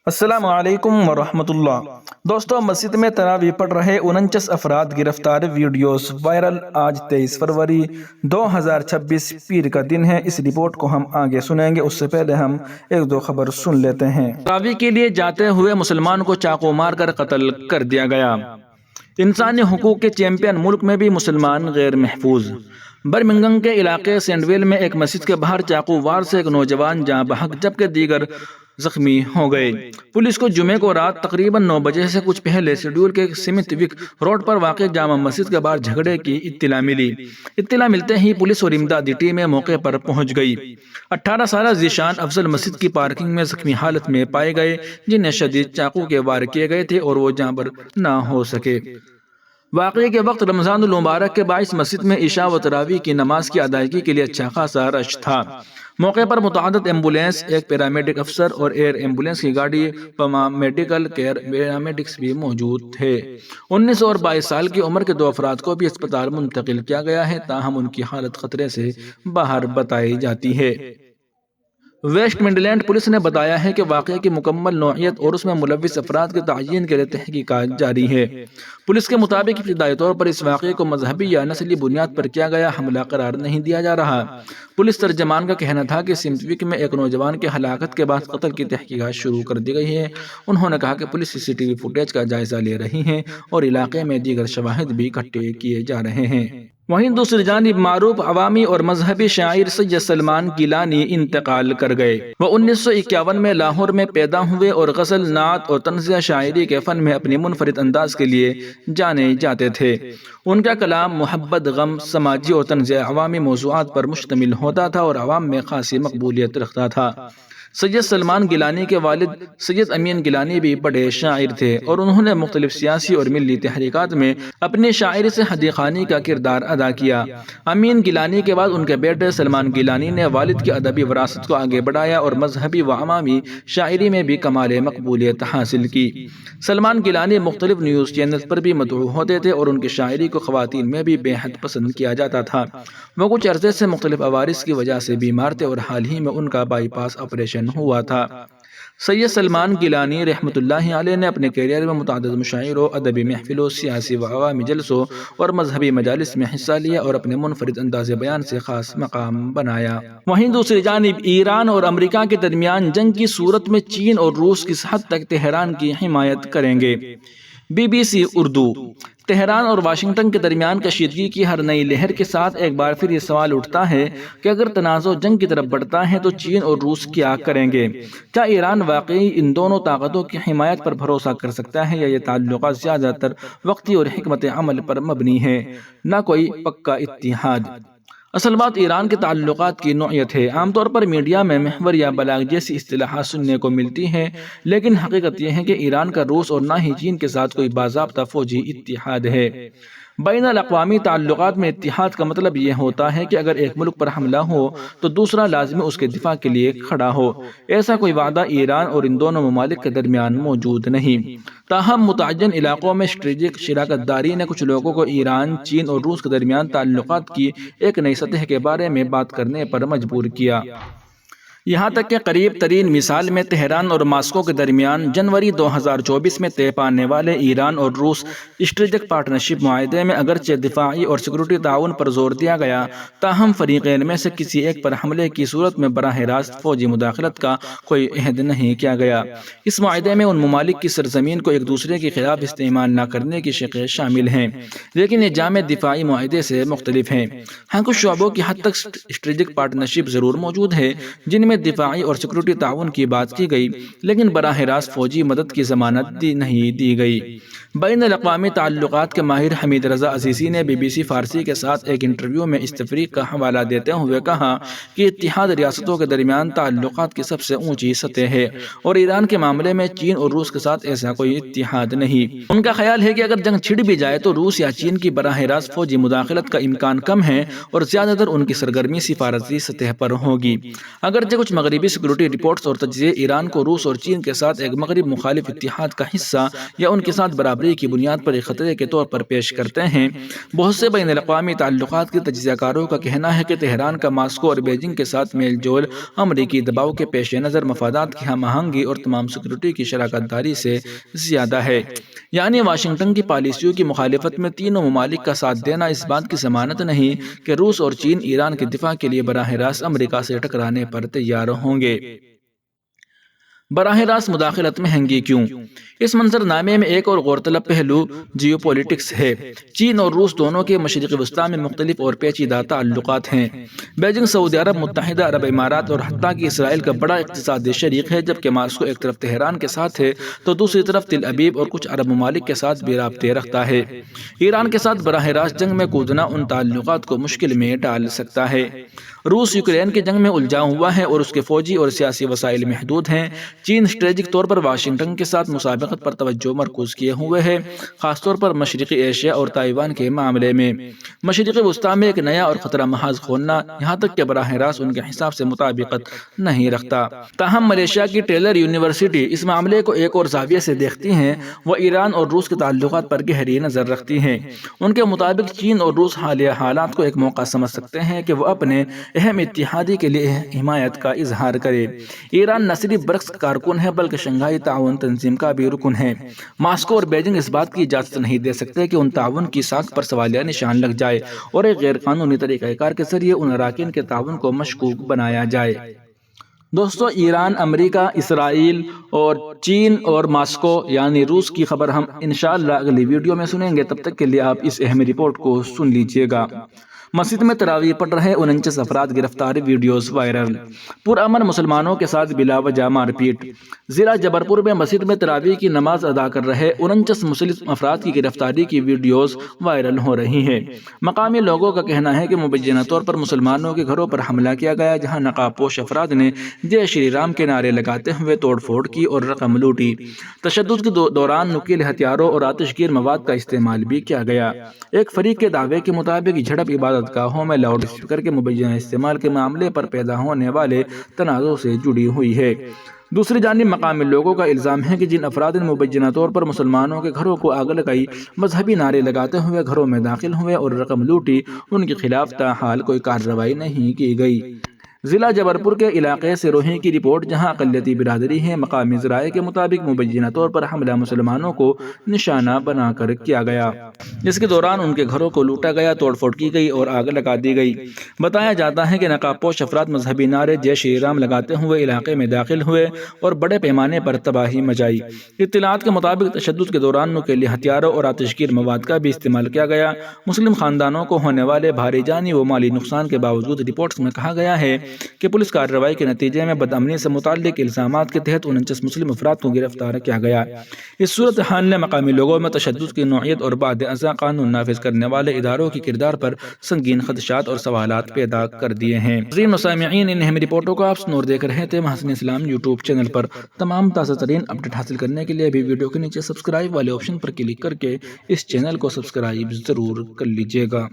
السلام علیکم ورحمۃ اللہ۔ دوستو، مسجد میں تراویح پڑھ رہے 49 افراد گرفتار، ویڈیوز وائرل۔ آج 23 فروری 2026 پیر کا دن ہے۔ اس رپورٹ کو ہم آگے سنیں گے، اس سے پہلے ہم ایک دو خبر سن لیتے ہیں۔ تراویح کے لیے جاتے ہوئے مسلمان کو چاقو مار کر قتل کر دیا گیا۔ انسانی حقوق کے چیمپئن ملک میں بھی مسلمان غیر محفوظ۔ برمنگھم کے علاقے سینڈویل میں ایک مسجد کے باہر چاقو وار سے ایک نوجوان جاں بحق جبکہ دیگر زخمی ہو گئے۔ پولیس کو جمعے کو رات تقریباً 9 بجے سے کچھ پہلے سیڈول کے سمتھ وک روڈ پر واقع جامع مسجد کے باہر جھگڑے کی اطلاع ملی۔ اطلاع ملتے ہی پولیس اور امدادی ٹیمیں موقع پر پہنچ گئی۔ 18 سالہ ذیشان افضل مسجد کی پارکنگ میں زخمی حالت میں پائے گئے، جنہیں شدید چاقو کے وار کیے گئے تھے اور وہ جاں بحق نہ ہو سکے۔ واقعے کے وقت رمضان المبارک کے باعث مسجد میں عشاء و تراویح کی نماز کی ادائیگی کے لیے اچھا خاصا رش تھا۔ موقع پر متعدد ایمبولینس، ایک پیرامیڈک افسر اور ایئر ایمبولینس کی گاڑی، میڈیکل کیئر پیرامیڈکس بھی موجود تھے۔ 19 اور 22 سال کی عمر کے 2 افراد کو بھی اسپتال منتقل کیا گیا ہے، تاہم ان کی حالت خطرے سے باہر بتائی جاتی ہے۔ ویسٹ مڈلینڈ پولیس نے بتایا ہے کہ واقعے کی مکمل نوعیت اور اس میں ملوث افراد کے تعین کے لیے تحقیقات جاری ہے۔ پولیس کے مطابق ابتدائی طور پر اس واقعے کو مذہبی یا نسلی بنیاد پر کیا گیا حملہ قرار نہیں دیا جا رہا۔ پولیس ترجمان کا کہنا تھا کہ سمتھ وک میں ایک نوجوان کی ہلاکت کے بعد قتل کی تحقیقات شروع کر دی گئی ہے۔ انہوں نے کہا کہ پولیس CCTV فوٹیج کا جائزہ لے رہی ہے اور علاقے میں دیگر شواہد بھی اکٹھے کیے جا رہے ہیں۔ وہیں دوسری جانب معروف عوامی اور مذہبی شاعر سید سلمان گیلانی انتقال کر گئے۔ وہ 1951 میں لاہور میں پیدا ہوئے اور غزل، نعت اور طنزیہ شاعری کے فن میں اپنی منفرد انداز کے لیے جانے جاتے تھے۔ ان کا کلام محبت، غم، سماجی اور طنزیہ عوامی موضوعات پر مشتمل ہوتا تھا اور عوام میں خاصی مقبولیت رکھتا تھا۔ سید سلمان گیلانی کے والد سید امین گیلانی بھی بڑے شاعر تھے اور انہوں نے مختلف سیاسی اور ملی تحریکات میں اپنی شاعری سے ہدی خوانی کا کردار ادا کیا۔ امین گیلانی کے بعد ان کے بیٹے سلمان گیلانی نے والد کی ادبی وراثت کو آگے بڑھایا اور مذہبی و عوامی شاعری میں بھی کمال مقبولیت حاصل کی۔ سلمان گیلانی مختلف نیوز چینلز پر بھی مدعو ہوتے تھے اور ان کی شاعری کو خواتین میں بھی بے حد پسند کیا جاتا تھا۔ وہ کچھ عرصے سے مختلف عوارض کی وجہ سے بیمار تھے اور حال ہی میں ان کا بائی پاس آپریشن ہوا تھا۔ سید سلمان گیلانی رحمۃ اللہ علیہ نے اپنے کیریئر میں متعدد مشاعروں، ادبی محفلوں، سیاسی و عوامی جلسوں اور مذہبی مجالس میں حصہ لیا اور اپنے منفرد انداز بیان سے خاص مقام بنایا۔ وہیں دوسری جانب ایران اور امریکہ کے درمیان جنگ کی صورت میں چین اور روس کس حد تک تہران کی حمایت کریں گے؟ BBC اردو۔ تہران اور واشنگٹن کے درمیان کشیدگی کی ہر نئی لہر کے ساتھ ایک بار پھر یہ سوال اٹھتا ہے کہ اگر تنازع جنگ کی طرف بڑھتا ہے تو چین اور روس کیا کریں گے؟ کیا ایران واقعی ان دونوں طاقتوں کی حمایت پر بھروسہ کر سکتا ہے یا یہ تعلقات زیادہ تر وقتی اور حکمت عمل پر مبنی ہے، نہ کوئی پکا اتحاد؟ اصل بات ایران کے تعلقات کی نوعیت ہے۔ عام طور پر میڈیا میں محور یا بلاغ جیسی اصطلاحات سننے کو ملتی ہیں، لیکن حقیقت یہ ہے کہ ایران کا روس اور نہ ہی چین کے ساتھ کوئی باضابطہ فوجی اتحاد ہے۔ بین الاقوامی تعلقات میں اتحاد کا مطلب یہ ہوتا ہے کہ اگر ایک ملک پر حملہ ہو تو دوسرا لازمی اس کے دفاع کے لیے کھڑا ہو۔ ایسا کوئی وعدہ ایران اور ان دونوں ممالک کے درمیان موجود نہیں۔ تاہم متعین علاقوں میں اسٹریٹجک شراکت داری نے کچھ لوگوں کو ایران، چین اور روس کے درمیان تعلقات کی ایک نئی سطح کے بارے میں بات کرنے پر مجبور کیا۔ یہاں تک کہ قریب ترین مثال میں تہران اور ماسکو کے درمیان جنوری 2024 میں طے پانے والے ایران اور روس اسٹریٹجک پارٹنرشپ معاہدے میں اگرچہ دفاعی اور سیکورٹی تعاون پر زور دیا گیا، تاہم فریقین میں سے کسی ایک پر حملے کی صورت میں براہ راست فوجی مداخلت کا کوئی عہد نہیں کیا گیا۔ اس معاہدے میں ان ممالک کی سرزمین کو ایک دوسرے کے خلاف استعمال نہ کرنے کی شقیں شامل ہیں، لیکن یہ جامع دفاعی معاہدے سے مختلف ہیں۔ ہاں، کچھ شعبوں کی حد تک اسٹریٹجک پارٹنرشپ ضرور موجود ہے جن میں دفاعی اور سیکورٹی تعاون کی بات کی گئی، لیکن براہ راست فوجی مدد کی ضمانت نہیں دی گئی۔ بین الاقوامی تعلقات کے ماہر حمید رضا عزیزی نے BBC فارسی کے ساتھ ایک انٹرویو میں اس تفریق کا حوالہ دیتے ہوئے کہا کہ اتحاد ریاستوں کے درمیان تعلقات کی سب سے اونچی سطح ہے اور ایران کے معاملے میں چین اور روس کے ساتھ ایسا کوئی اتحاد نہیں۔ ان کا خیال ہے کہ اگر جنگ چھڑ بھی جائے تو روس یا چین کی براہ راست فوجی مداخلت کا امکان کم ہے اور زیادہ تر ان کی سرگرمی سفارتی سطح پر ہوگی۔ اگرچہ کچھ کچھ مغربی سیکورٹی رپورٹس اور تجزیے ایران کو روس اور چین کے ساتھ ایک مغرب مخالف اتحاد کا حصہ یا ان کے ساتھ برابری کی بنیاد پر ایک خطرے کے طور پر پیش کرتے ہیں۔ بہت سے بین الاقوامی تعلقات کے تجزیہ کاروں کا کہنا ہے کہ تہران کا ماسکو اور بیجنگ کے ساتھ میل جول امریکی دباؤ کے پیش نظر مفادات کی ہم آہنگی اور تمام سیکورٹی کی شراکت داری سے زیادہ ہے، یعنی واشنگٹن کی پالیسیوں کی مخالفت میں تینوں ممالک کا ساتھ دینا اس بات کی ضمانت نہیں کہ روس اور چین ایران کے دفاع کے لیے براہ راست امریکہ سے ٹکرانے پر تیار ہوں گے۔ براہ راست مداخلت مہنگی کیوں؟ اس منظر نامے میں ایک اور غورطلب پہلو جیو پولیٹکس ہے۔ چین اور روس دونوں کے مشرق وسطیٰ میں مختلف اور پیچیدہ تعلقات ہیں۔ بیجنگ سعودی عرب، متحدہ عرب امارات اور حتیٰ کہ اسرائیل کا بڑا اقتصادی شریک ہے، جبکہ ماسکو ایک طرف تہران کے ساتھ ہے تو دوسری طرف تل ابیب اور کچھ عرب ممالک کے ساتھ بھی رابطے رکھتا ہے۔ ایران کے ساتھ براہ راست جنگ میں کودنا ان تعلقات کو مشکل میں ڈال سکتا ہے۔ روس یوکرین کی جنگ میں الجھا ہوا ہے اور اس کے فوجی اور سیاسی وسائل محدود ہیں۔ چین اسٹریٹجک طور پر واشنگٹن کے ساتھ مسابقت پر توجہ مرکوز کیے ہوئے ہے، خاص طور پر مشرقی ایشیا اور تائیوان کے معاملے میں۔ مشرقی وسطیٰ میں ایک نیا اور خطرہ محاذ کھولنا یہاں تک کہ براہ راست ان کے حساب سے مطابقت نہیں رکھتا۔ تاہم ملیشیا کی ٹیلر یونیورسٹی اس معاملے کو ایک اور زاویے سے دیکھتی ہیں۔ وہ ایران اور روس کے تعلقات پر گہری نظر رکھتی ہیں۔ ان کے مطابق چین اور روس حالیہ حالات کو ایک موقع سمجھ سکتے ہیں کہ وہ اپنے اہم اتحادی کے لیے حمایت کا اظہار کرے۔ ایران نہ صرف برکس کارکن ہے بلکہ شنگھائی تعاون تنظیم کا بھی رکن ہے۔ ماسکو اور بیجنگ اس بات کی اجازت نہیں دے سکتے کہ ان تعاون کی ساکھ پر سوالیہ نشان لگ جائے اور ایک غیر قانونی طریقہ کار کے ذریعے ان اراکین کے تعاون کو مشکوک بنایا جائے۔ دوستو، ایران، امریکہ، اسرائیل اور چین اور ماسکو یعنی روس کی خبر ہم انشاءاللہ اگلی ویڈیو میں سنیں گے۔ تب تک کے لیے آپ اس اہم رپورٹ کو سن لیجئے گا۔ مسجد میں تراویح پڑھ رہے 49 افراد گرفتار، ویڈیوز وائرل۔ پرامن مسلمانوں کے ساتھ بلا وجہ مار پیٹ۔ ضلع جبل پور میں مسجد میں تراویح کی نماز ادا کر رہے 49 مسلم افراد کی گرفتاری کی ویڈیوز وائرل ہو رہی ہیں۔ مقامی لوگوں کا کہنا ہے کہ مبینہ طور پر مسلمانوں کے گھروں پر حملہ کیا گیا، جہاں نقاب پوش افراد نے جے شری رام کے نعرے لگاتے ہوئے توڑ پھوڑ کی اور رقم لوٹی۔ تشدد کے دوران نکیل ہتھیاروں اور آتش گیر مواد کا استعمال بھی کیا گیا۔ ایک فریق کے دعوے کے مطابق جھڑپ عبادت گاہوں میں لاؤڈ اسپیکر کے مبینہ استعمال کے معاملے پر پیدا ہونے والے تنازع سے جڑی ہوئی ہے۔ دوسری جانب مقامی لوگوں کا الزام ہے کہ جن افراد نے مبینہ طور پر مسلمانوں کے گھروں کو آگ لگائی، مذہبی نعرے لگاتے ہوئے گھروں میں داخل ہوئے اور رقم لوٹی، ان کے خلاف تاحال کوئی کارروائی نہیں کی گئی۔ ضلع جبل پور کے علاقے سے روہیں کی رپورٹ، جہاں اقلیتی برادری ہے۔ مقامی ذرائع کے مطابق مبینہ طور پر حملہ مسلمانوں کو نشانہ بنا کر کیا گیا، جس کے دوران ان کے گھروں کو لوٹا گیا، توڑ پھوڑ کی گئی اور آگ لگا دی گئی۔ بتایا جاتا ہے کہ نقاب پوش افراد مذہبی نعرے جے شری رام لگاتے ہوئے علاقے میں داخل ہوئے اور بڑے پیمانے پر تباہی مچائی۔ اطلاعات کے مطابق تشدد کے دوران نکیلے ہتھیاروں اور آتش گیر مواد کا بھی استعمال کیا گیا۔ مسلم خاندانوں کو ہونے والے بھاری جانی و مالی نقصان کے باوجود رپورٹس میں کہا گیا ہے کہ پولیس کارروائی کے نتیجے میں بدامنی سے متعلق الزامات کے تحت 49 مسلم افراد کو گرفتار کیا گیا۔ اس صورتحال نے مقامی لوگوں میں تشدد کی نوعیت اور بعد ازاں قانون نافذ کرنے والے اداروں کی کردار پر سنگین خدشات اور سوالات پیدا کر دیے ہیں۔ عزیز سامعین، ان اہم رپورٹوں کو آپ سنور دیکھ رہے تھے محسن اسلام یوٹیوب چینل پر۔ تمام تازہ ترین اپڈیٹ حاصل کرنے کے لیے بھی ویڈیو کے نیچے سبسکرائب والے آپشن پر کلک کر کے اس چینل کو سبسکرائب ضرور کر لیجئے گا۔